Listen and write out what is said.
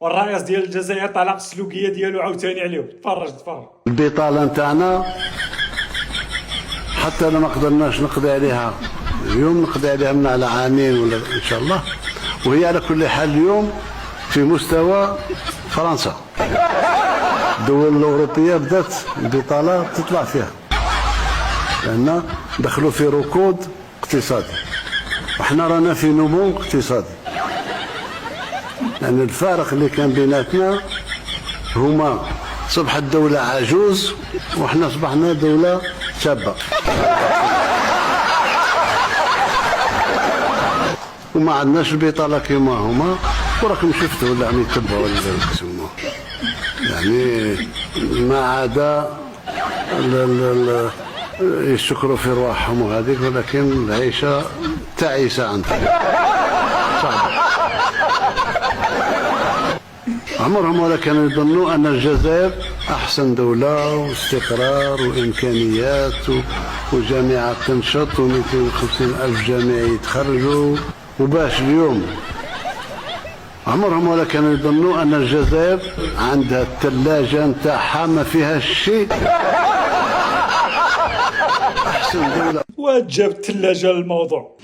والرئيس ديال الجزائر طلق السلوكيه ديالو عاوتاني عليهم. تفرج. البطاله نتاعنا حتى لو ما قدرناش نقضي عليها اليوم نقضي عليها من على عامين ولا ان شاء الله، وهي على كل حال اليوم في مستوى فرنسا. الدول الاوروبيه بدات البطاله تطلع فيها لان دخلوا في ركود اقتصادي، وحنا رانا في نمو اقتصادي. يعني الفارق اللي كان بيناتنا هما صبحت دولة عجوز وحنا صبحنا دولة شابة، وما عندناش البطالة كيما هما، وراكم شفتوا اللي عم يتبعوا يسموه، يعني ما عدا يشكروا في رواحهم وهذيك، ولكن العيشة تعيسة عندهم صعبة. عمرهم ولا كانوا يظنوا أن الجزائر أحسن دولة واستقرار وإمكانيات وجامعات تنشط و250 ألف جامعي يتخرجوا. وباش اليوم عمرهم ولا كانوا يظنوا أن الجزائر عندها الثلاجة نتاعها ما فيها شيء. أحسن دولة. وجاب الثلاجه للموضوع.